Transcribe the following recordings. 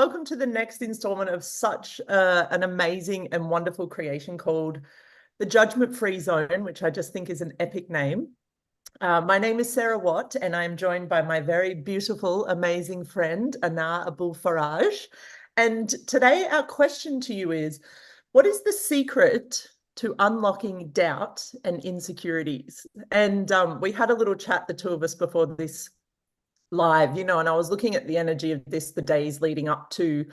Welcome to the next installment of such an amazing and wonderful creation called The Judgment-Free Zone, which I just think is an epic name. My name is Sarah Watt, and I'm joined by my very beautiful, amazing friend, ANAA ABUALFARAJ. And today our question to you is, what is the secret to unlocking doubt and insecurities? And we had a little chat, the two of us, before this live, and I was looking at the energy of this, the days leading up to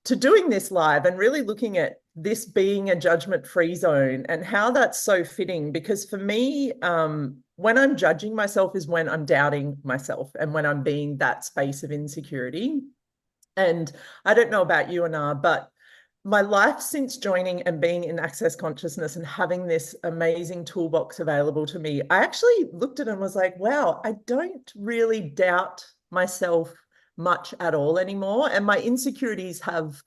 doing this live, and really looking at this being a judgment-free zone and how that's so fitting. Because for me, when I'm judging myself is when I'm doubting myself and when I'm being that space of insecurity. And I don't know about you, Anna, but my life since joining and being in Access Consciousness and having this amazing toolbox available to me, I actually looked at it and was like, wow, I don't really doubt myself much at all anymore. And my insecurities have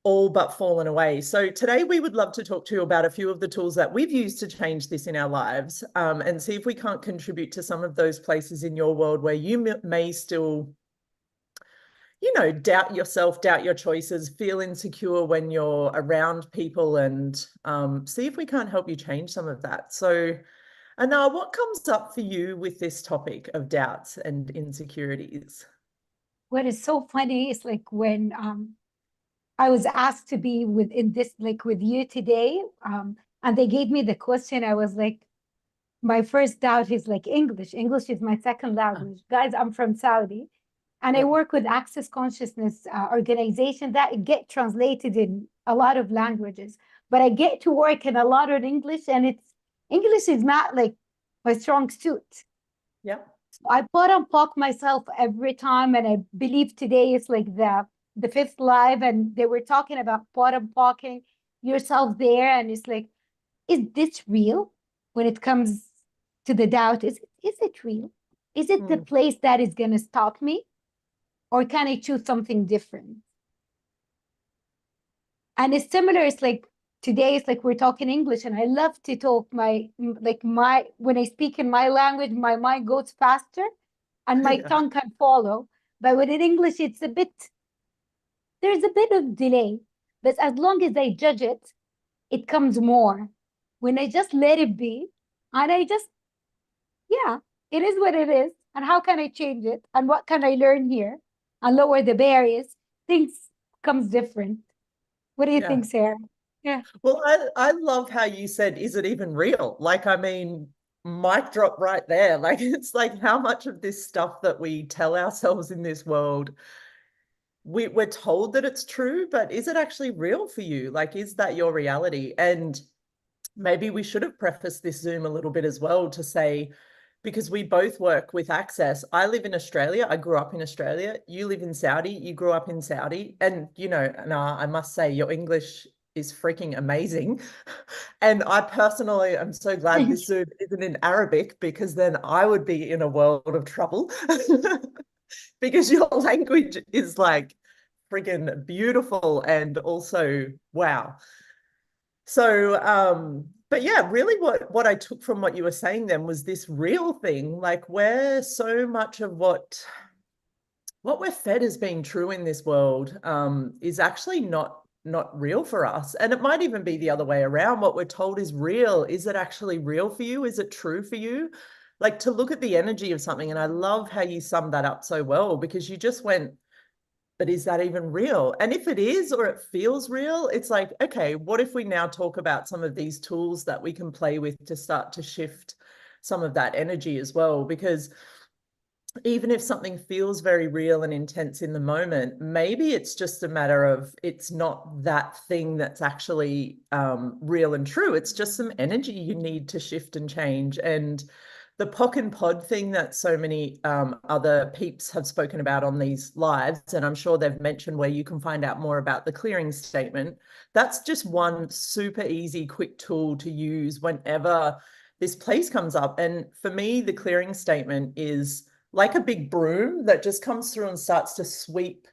all but fallen away. So today we would love to talk to you about a few of the tools that we've used to change this in our lives, and see if we can't contribute to some of those places in your world where you may still doubt yourself, doubt your choices, feel insecure when you're around people, and see if we can't help you change some of that. So, Anna, what comes up for you with this topic of doubts and insecurities? What is so funny is like when I was asked to be within this, like with you today, and they gave me the question, I was like, my first doubt is like English. English is my second language. Guys, I'm from Saudi. And I work with Access Consciousness organization that get translated in a lot of languages. But I get to work in a lot of English, and English is not like my strong suit. Yeah. So I put on poke myself every time, and I believe today is like the fifth live, and they were talking about pot and poking yourself there, and it's like, is this real? When it comes to the doubt, is it real? Is it the place that is going to stop me? Or can I choose something different? And it's similar. It's like today, it's like we're talking English, and I love to talk when I speak in my language, my mind goes faster and my tongue can follow. But with in English, there's a bit of delay. But as long as I judge it, it comes more. When I just let it be, and it is what it is. And how can I change it? And what can I learn here? And lower the barriers, things comes different. What do you think, Sarah? Yeah. Well, I love how you said, is it even real? Like, I mean, mic drop right there. Like, it's like how much of this stuff that we tell ourselves in this world, we're told that it's true, but is it actually real for you? Like, is that your reality? And maybe we should have prefaced this Zoom a little bit as well to say, because we both work with Access. I live in Australia. I grew up in Australia. You live in Saudi. You grew up in Saudi. And, I must say your English is freaking amazing. And I personally am so glad this Zoom isn't in Arabic, because then I would be in a world of trouble because your language is like freaking beautiful and also wow. So, but yeah, really what I took from what you were saying then was this real thing, like where so much of what we're fed as being true in this world is actually not real for us. And it might even be the other way around. What we're told is real. Is it actually real for you? Is it true for you? Like, to look at the energy of something. And I love how you summed that up so well, because you just went, but is that even real? And if it is, or it feels real, it's like, okay, what if we now talk about some of these tools that we can play with to start to shift some of that energy as well? Because even if something feels very real and intense in the moment, maybe it's just a matter of, it's not that thing that's actually real and true. It's just some energy you need to shift and change. And the POC and pod thing that so many other peeps have spoken about on these lives, and I'm sure they've mentioned where you can find out more about the clearing statement. That's just one super easy, quick tool to use whenever this place comes up. And for me, the clearing statement is like a big broom that just comes through and starts to sweep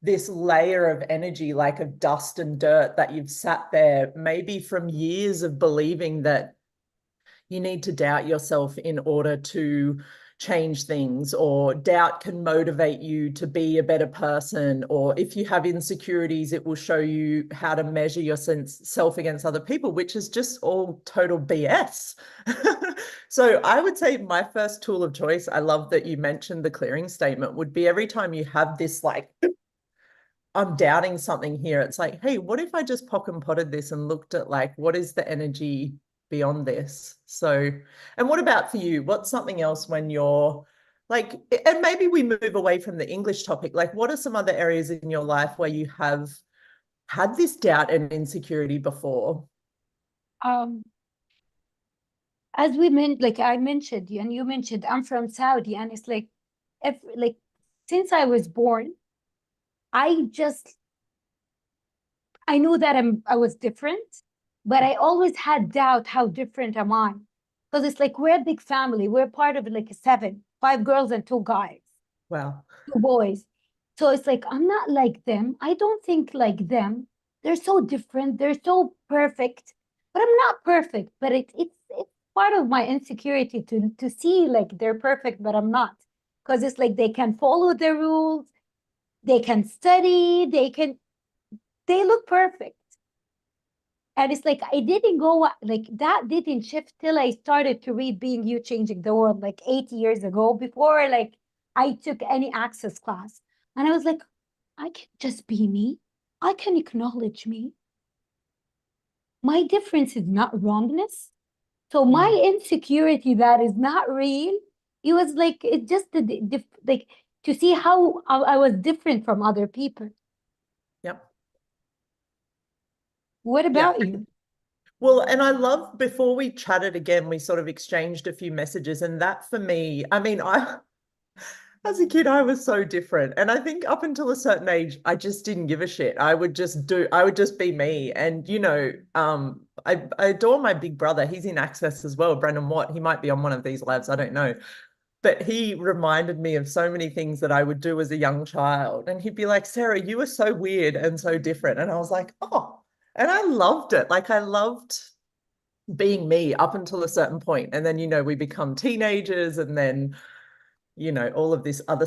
this layer of energy, like of dust and dirt that you've sat there, maybe from years of believing that you need to doubt yourself in order to change things, or doubt can motivate you to be a better person, or if you have insecurities, it will show you how to measure your self against other people, which is just all total BS. So I would say my first tool of choice, I love that you mentioned the clearing statement, would be every time you have this like, I'm doubting something here, it's like, hey, what if I just pock and potted this and looked at like, what is the energy beyond this? So, and what about for you? What's something else when you're like, and maybe we move away from the English topic, like what are some other areas in your life where you have had this doubt and insecurity before? Um, as we meant, like I mentioned, and you mentioned, I'm from Saudi, and it's like, if like since I was born, I just I knew that I was different, but I always had doubt how different am I? Because it's like we're a big family. We're part of like a seven, five girls and two guys, Wow. two boys. So it's like I'm not like them. I don't think like them. They're so different. They're so perfect, but I'm not perfect. But it's part of my insecurity to see like they're perfect, but I'm not. Because it's like they can follow the rules, they can study, they look perfect. And it's like I didn't go like that didn't shift till I started to read Being You Changing the World like 8 years ago before like I took any access class. And I was like, I can just be me. I can acknowledge me. My difference is not wrongness. So my insecurity that is not real, it was like it just like to see how I was different from other people. Yep. What Yeah. about you? Well, and I love before we chatted again, we sort of exchanged a few messages. And that for me, I mean, as a kid, I was so different. And I think up until a certain age, I just didn't give a shit. I would just be me. And, I adore my big brother. He's in Access as well, Brandon Watt. He might be on one of these labs. I don't know. But he reminded me of so many things that I would do as a young child. And he'd be like, Sarah, you were so weird and so different. And I was like, oh, and I loved it. Like I loved being me up until a certain point. And then, we become teenagers and then, all of this other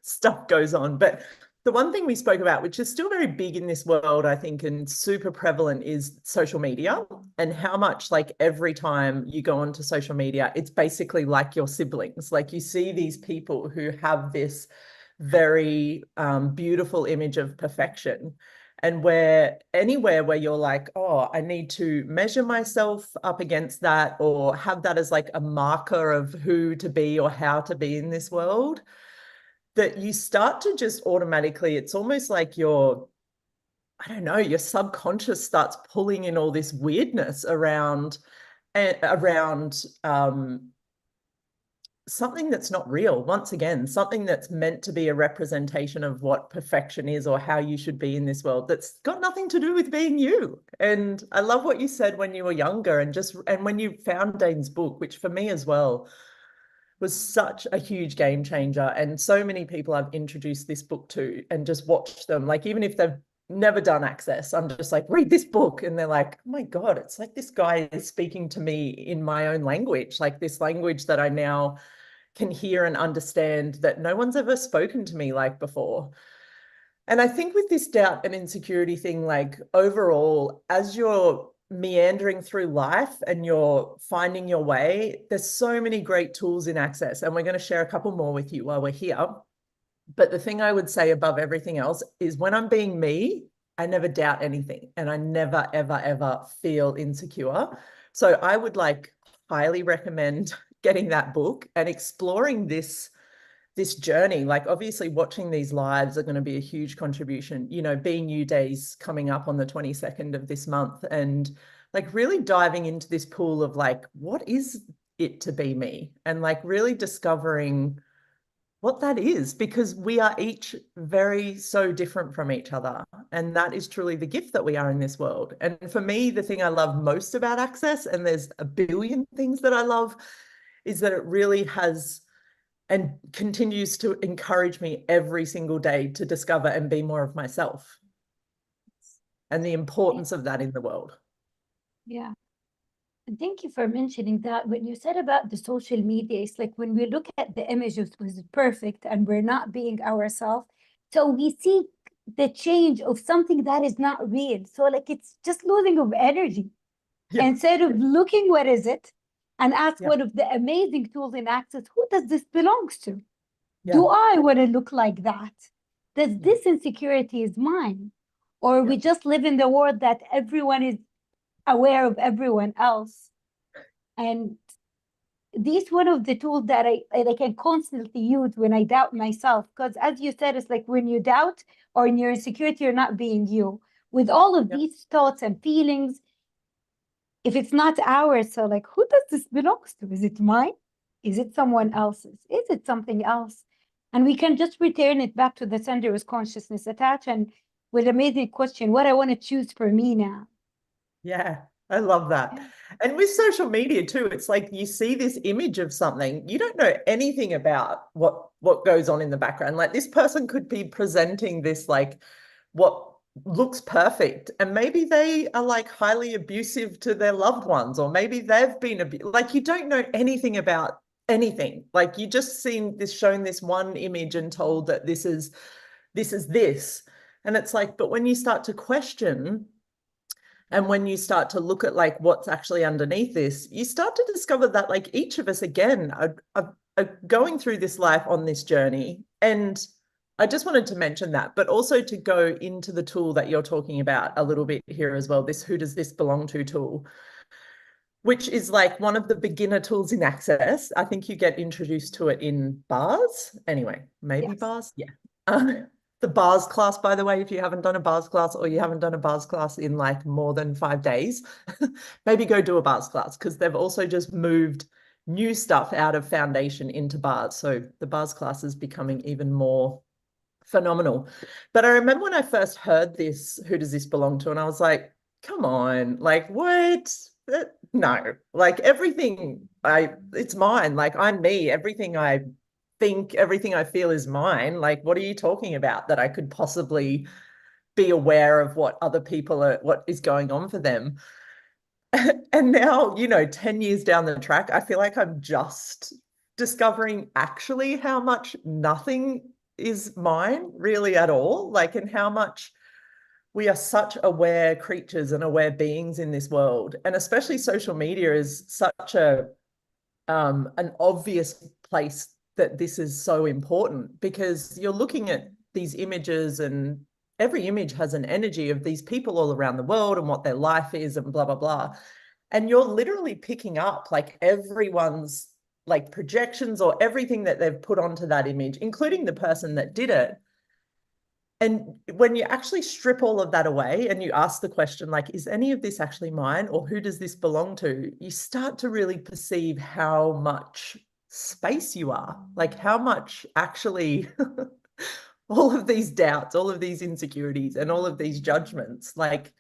stuff goes on. But the one thing we spoke about, which is still very big in this world, I think, and super prevalent, is social media, and how much like every time you go onto social media, it's basically like your siblings. Like you see these people who have this very beautiful image of perfection. And where anywhere where you're like, oh, I need to measure myself up against that or have that as like a marker of who to be or how to be in this world, that you start to just automatically, it's almost like I don't know, your subconscious starts pulling in all this weirdness around something that's not real. Once again, something that's meant to be a representation of what perfection is or how you should be in this world, that's got nothing to do with being you. And I love what you said when you were younger, and when you found Dain's book, which for me as well was such a huge game changer. And so many people I've introduced this book to and just watched them, like even if they've never done Access, I'm just like, read this book. And they're like, oh my God, it's like this guy is speaking to me in my own language, like this language that I now can hear and understand that no one's ever spoken to me like before. And I think with this doubt and insecurity thing, like overall, as you're meandering through life and you're finding your way, there's so many great tools in Access. And we're going to share a couple more with you while we're here. But the thing I would say above everything else is when I'm being me, I never doubt anything and I never, ever, ever feel insecure. So I would like highly recommend getting that book and exploring this journey. Like obviously watching these lives are going to be a huge contribution. Being You Day's coming up on the 22nd of this month, and like really diving into this pool of like, what is it to be me? And like really discovering what that is, because we are each very so different from each other. And that is truly the gift that we are in this world. And for me, the thing I love most about Access, and there's a billion things that I love, is that it really has and continues to encourage me every single day to discover and be more of myself and the importance of that in the world. Yeah. And thank you for mentioning that. When you said about the social media, it's like when we look at the images was perfect and we're not being ourselves. So we see the change of something that is not real. So like it's just losing of energy. Yeah. Instead of looking what is it and ask Yeah. one of the amazing tools in Access, who does this belongs to? Yeah. Do I want to look like that? Does Yeah. this insecurity is mine? Or we just live in the world that everyone is aware of everyone else? And this one of the tools that I can constantly use when I doubt myself. Because as you said, it's like when you doubt or in your insecurity, you're not being you. With all of Yeah. these thoughts and feelings, if it's not ours, so like who does this belongs to? Is it mine? Is it someone else's? Is it something else? And we can just return it back to the sender with consciousness attached and with amazing question, what I want to choose for me now. Yeah, I love that. And with social media too, it's like you see this image of something, you don't know anything about what goes on in the background. Like this person could be presenting this like what looks perfect, and maybe they are like highly abusive to their loved ones, or maybe they've been like you don't know anything about anything. Like you just seen this shown this one image and told that this. And it's like, but when you start to question and when you start to look at like what's actually underneath this, you start to discover that like each of us again are going through this life on this journey. And I just wanted to mention that, but also to go into the tool that you're talking about a little bit here as well, this who does this belong to tool, which is like one of the beginner tools in Access. I think you get introduced to it in bars. Anyway, maybe Yes. bars. Yeah. The bars class, by the way, if you haven't done a bars class or you haven't done a bars class in like more than 5 days, maybe go do a bars class because they've also just moved new stuff out of foundation into bars. So the bars class is becoming even more phenomenal. But I remember when I first heard this, who does this belong to? And I was like, come on, like what? No, like everything it's mine. Like I'm me. Everything I think, everything I feel is mine. Like, what are you talking about that I could possibly be aware of what other people are, what is going on for them? And now, 10 years down the track, I feel like I'm just discovering actually how much nothing is mine really at all. Like, and how much we are such aware creatures and aware beings in this world. And especially social media is such an obvious place that this is so important because you're looking at these images and every image has an energy of these people all around the world and what their life is and blah, blah, blah. And you're literally picking up like everyone's like projections or everything that they've put onto that image, including the person that did it. And when you actually strip all of that away and you ask the question, like, is any of this actually mine or who does this belong to? You start to really perceive how much space you are, like how much actually all of these doubts, all of these insecurities, and all of these judgments, like,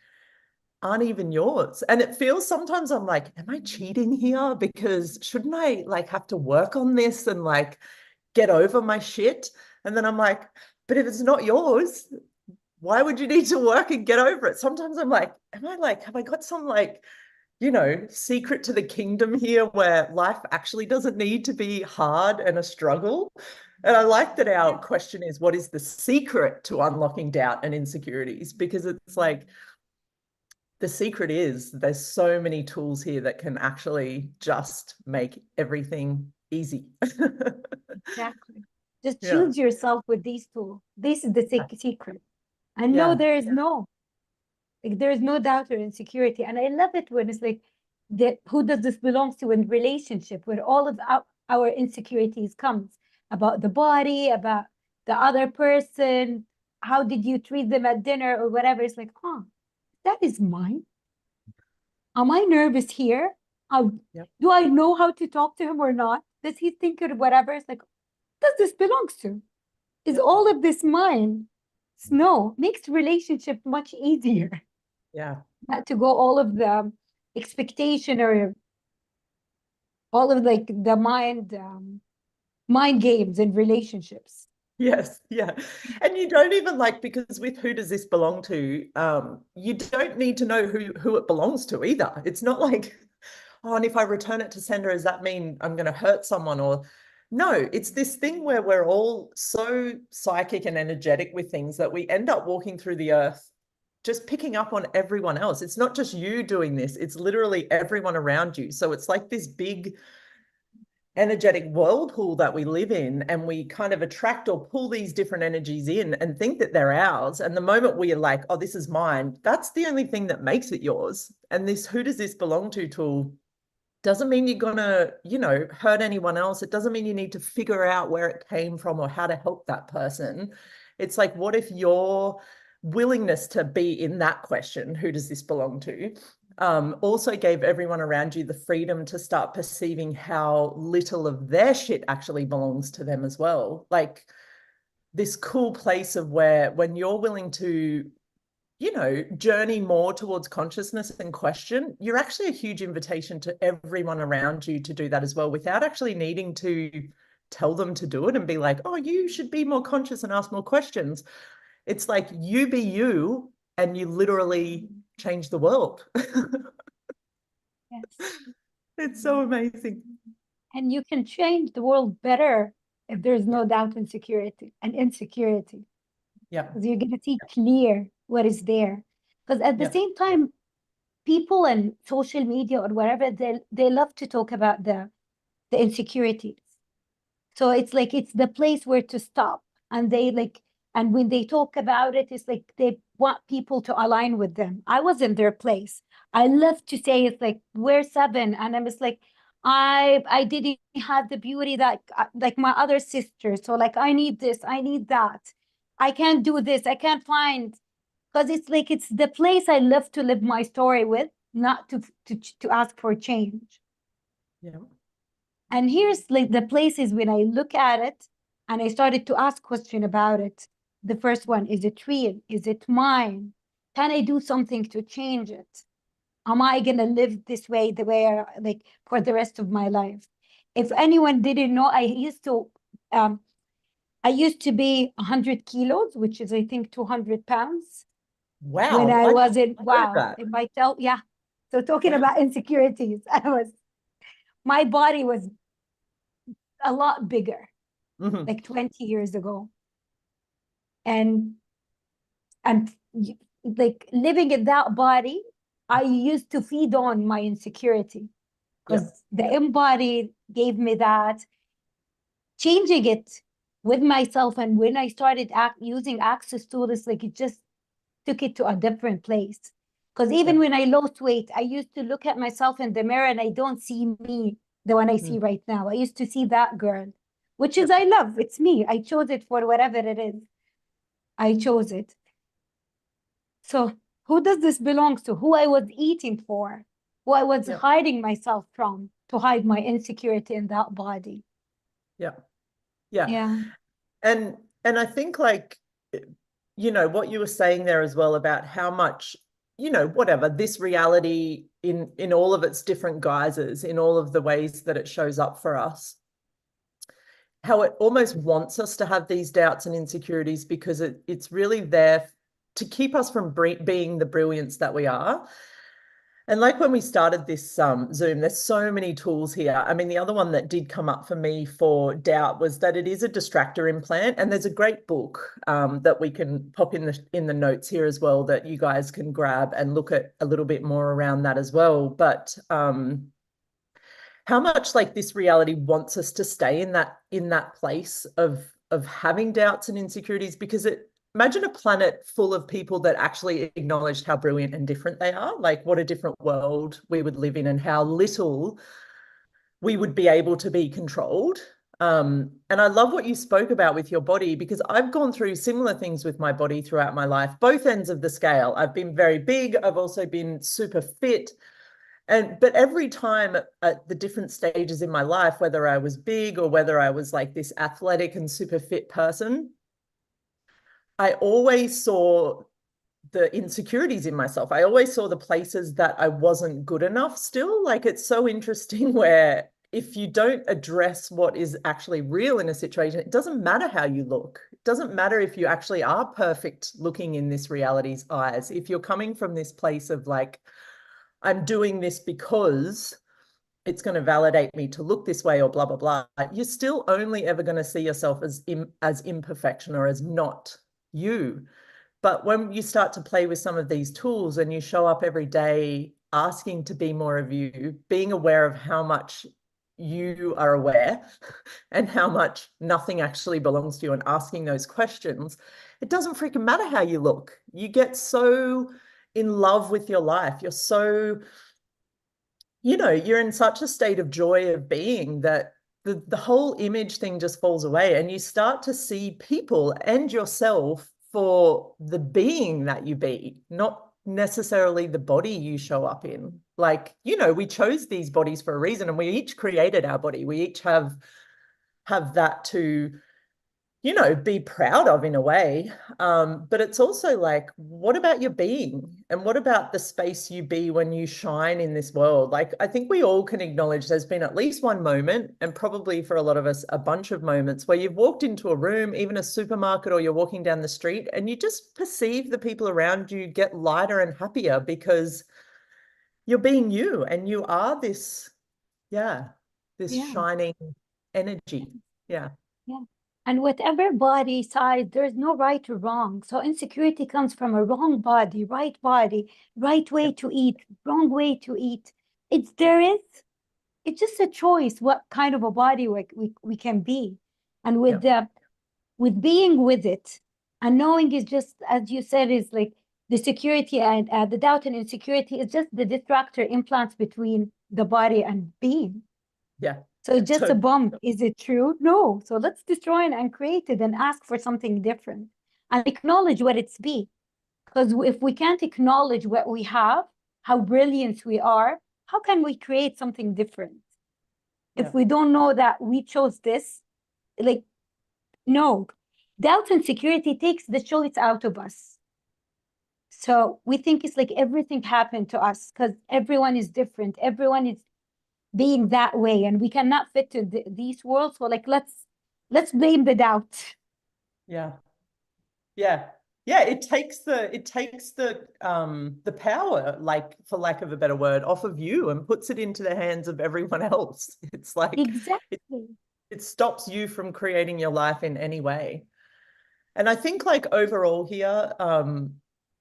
aren't even yours. And it feels sometimes I'm like, am I cheating here? Because shouldn't I like have to work on this and like get over my shit? And then I'm like, but if it's not yours, why would you need to work and get over it? Sometimes I'm like, am I like, have I got some like, secret to the kingdom here where life actually doesn't need to be hard and a struggle? And I like that our question is, what is the secret to unlocking doubt and insecurities? Because it's like, the secret is there's so many tools here that can actually just make everything easy. Exactly. Just Yeah. choose yourself with these tools. This is the secret. And no, Yeah. there is no, like there is no doubt or insecurity. And I love it when it's like that who does this belongs to in relationship where all of our insecurities comes about the body, about the other person, how did you treat them at dinner or whatever. It's like, oh, that is mine. Am I nervous here? How, Yep. do I know how to talk to him or not? Does he think or whatever? It's like, does this belongs to? Is Yep. all of this mine? No, makes relationship much easier. Yeah. Not to go all of the expectation or all of like the mind games in relationships. Yes, yeah. And you don't even like, because with who does this belong to, you don't need to know who it belongs to either. It's not like, oh, and if I return it to sender, does that mean I'm going to hurt someone? Or no, it's this thing where we're all so psychic and energetic with things that we end up walking through the earth just picking up on everyone else. It's not just you doing this, it's literally everyone around you. So it's like this big energetic whirlpool that we live in, and we kind of attract or pull these different energies in and think that they're ours. And the moment we are like, oh, this is mine, that's the only thing that makes it yours. And this who does this belong to tool doesn't mean you're gonna, hurt anyone else. It doesn't mean you need to figure out where it came from or how to help that person. It's like, what if your willingness to be in that question, who does this belong to, also gave everyone around you the freedom to start perceiving how little of their shit actually belongs to them as well. Like this cool place of where when you're willing to journey more towards consciousness and question, you're actually a huge invitation to everyone around you to do that as well, without actually needing to tell them to do it and be like, oh, you should be more conscious and ask more questions. It's like you be you and you literally change the world. Yes. It's so amazing. And you can change the world better if there's no doubt and insecurity. Yeah. Because you're going to see clear what is there. Because at the same time, people and social media or wherever, they love to talk about the insecurities. So it's like it's the place where to stop. And and when they talk about it, it's like they want people to align with them. I was in their place. I love to say it's like we're 7, and I'm just like, I didn't have the beauty that like my other sisters. So like I need this, I need that. I can't do this, I can't find, because it's like it's the place I love to live my story with, not to ask for change. Yeah. And here's like the places when I look at it and I started to ask questions about it. The first one, is it real? Is it mine? Can I do something to change it? Am I gonna live this way, the way like for the rest of my life? If anyone didn't know, I used to be 100 kilos, which is I think 200 pounds. Wow. When I was in that. in my yeah. So talking about insecurities, my body was a lot bigger, like 20 years ago. And like living in that body, I used to feed on my insecurity because the embodied gave me that. Changing it with myself, and when I started using access to this, like it just took it to a different place. Because even when I lost weight, I used to look at myself in the mirror and I don't see me, the one I see right now. I used to see that girl, which is I love. It's me. I chose it for whatever it is. I chose it. So who does this belong to? Who I was eating for? Who I was hiding myself from to hide my insecurity in that body. Yeah. And I think like, what you were saying there as well about how much, whatever this reality in all of its different guises, in all of the ways that it shows up for us, how it almost wants us to have these doubts and insecurities because it's really there to keep us from being the brilliance that we are. And like when we started this Zoom, there's so many tools here. I mean, the other one that did come up for me for doubt was that it is a distractor implant. And there's a great book that we can pop in the notes here as well that you guys can grab and look at a little bit more around that as well. But how much like this reality wants us to stay in that place of having doubts and insecurities, because imagine a planet full of people that actually acknowledged how brilliant and different they are, like what a different world we would live in and how little we would be able to be controlled. And I love what you spoke about with your body, because I've gone through similar things with my body throughout my life, both ends of the scale. I've been very big. I've also been super fit. But every time at the different stages in my life, whether I was big or whether I was like this athletic and super fit person, I always saw the insecurities in myself. I always saw the places that I wasn't good enough still. Like it's so interesting where if you don't address what is actually real in a situation, it doesn't matter how you look. It doesn't matter if you actually are perfect looking in this reality's eyes. If you're coming from this place of like, I'm doing this because it's going to validate me to look this way or blah, blah, blah. You're still only ever going to see yourself as imperfection or as not you. But when you start to play with some of these tools and you show up every day asking to be more of you, being aware of how much you are aware and how much nothing actually belongs to you, and asking those questions, it doesn't freaking matter how you look. You get so in love with your life. You're so, you're in such a state of joy of being that the whole image thing just falls away, and you start to see people and yourself for the being that you be, not necessarily the body you show up in. Like, we chose these bodies for a reason, and we each created our body. We each have that to, be proud of in a way. But it's also like, what about your being? And what about the space you be when you shine in this world? Like, I think we all can acknowledge there's been at least one moment, and probably for a lot of us, a bunch of moments, where you've walked into a room, even a supermarket, or you're walking down the street, and you just perceive the people around you get lighter and happier because you're being you, and you are this, this Yeah. shining energy. Yeah. Yeah. And whatever body size, there's no right or wrong. So insecurity comes from a wrong body, right way to eat, wrong way to eat. It's just a choice what kind of a body we can be. And with being with it and knowing is just, as you said, is like the security and the doubt and insecurity is just the distractor implants between the body and being. Yeah. So it's just a bump. Is it true? No. So let's destroy it and create it and ask for something different and acknowledge what it's be. Because if we can't acknowledge what we have, how brilliant we are, how can we create something different? If we don't know that we chose this, like, no. Doubt and insecurity takes the choice out of us. So we think it's like everything happened to us because everyone is different. Everyone is being that way, and we cannot fit to these worlds. So like, let's blame the doubt. Yeah. It takes the power, like, for lack of a better word, off of you and puts it into the hands of everyone else. It's like exactly it stops you from creating your life in any way. And I think, like, overall here,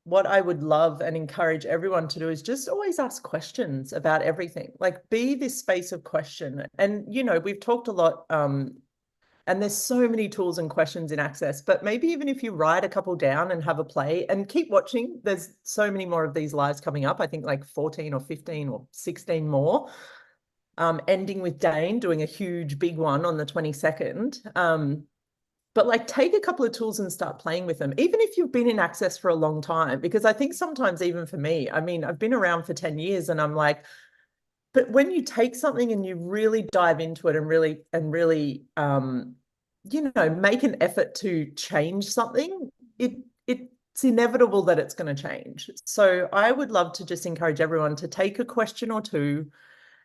what I would love and encourage everyone to do is just always ask questions about everything. Like, be this space of question. And, we've talked a lot, and there's so many tools and questions in Access, but maybe even if you write a couple down and have a play and keep watching, there's so many more of these lives coming up. I think like 14 or 15 or 16 more, ending with Dain doing a huge big one on the 22nd. But like, take a couple of tools and start playing with them, even if you've been in Access for a long time, because I think sometimes, even for me, I mean, I've been around for 10 years and I'm like, but when you take something and you really dive into it and really, make an effort to change something, it's inevitable that it's going to change. So I would love to just encourage everyone to take a question or two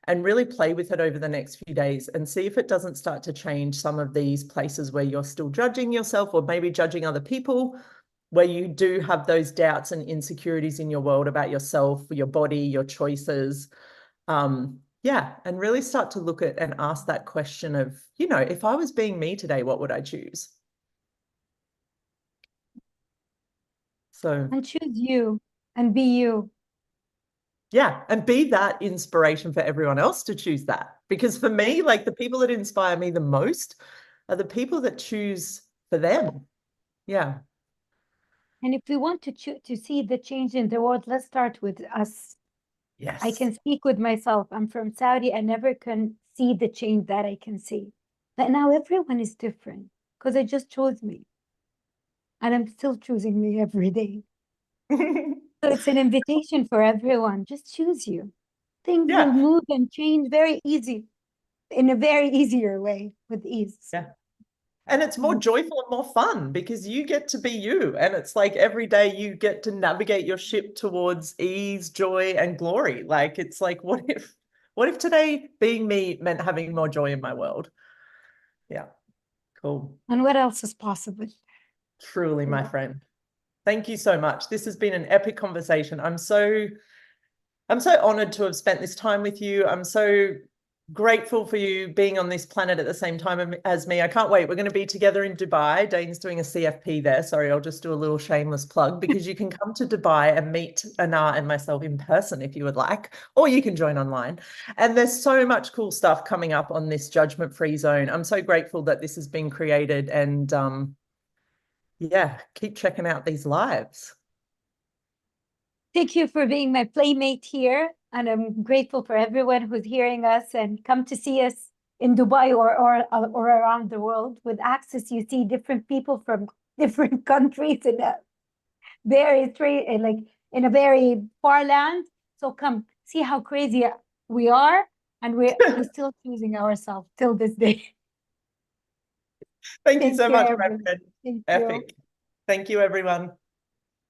and really play with it over the next few days and see if it doesn't start to change some of these places where you're still judging yourself or maybe judging other people, where you do have those doubts and insecurities in your world about yourself, your body, your choices. And really start to look at and ask that question of, if I was being me today, what would I choose? and choose you and be you. Yeah, and be that inspiration for everyone else to choose that. Because for me, like, the people that inspire me the most are the people that choose for them. Yeah. And if we want to see the change in the world, let's start with us. Yes. I can speak with myself. I'm from Saudi. I never can see the change that I can see. But now everyone is different because I just chose me. And I'm still choosing me every day. So it's an invitation for everyone. Just choose you. Things will move and change very easy, in a very easier way, with ease. Yeah. And it's more joyful and more fun because you get to be you. And it's like every day you get to navigate your ship towards ease, joy, and glory. Like, it's like, what if today being me meant having more joy in my world? Yeah. Cool. And what else is possible? Truly, my friend. Thank you so much. This has been an epic conversation. I'm so honored to have spent this time with you. I'm so grateful for you being on this planet at the same time as me. I can't wait. We're going to be together in Dubai. Dane's doing a CFP there. Sorry, I'll just do a little shameless plug because you can come to Dubai and meet ANAA and myself in person if you would like, or you can join online. And there's so much cool stuff coming up on this judgment-free zone. I'm so grateful that this has been created, and yeah, keep checking out these lives. Thank you for being my playmate here. And I'm grateful for everyone who's hearing us, and come to see us in Dubai or around the world. With Access, you see different people from different countries in a like in a very far land. So come see how crazy we are, and we're still choosing ourselves till this day. Thank you so much, my everyone. friend. Thank you. Epic. Thank you, everyone.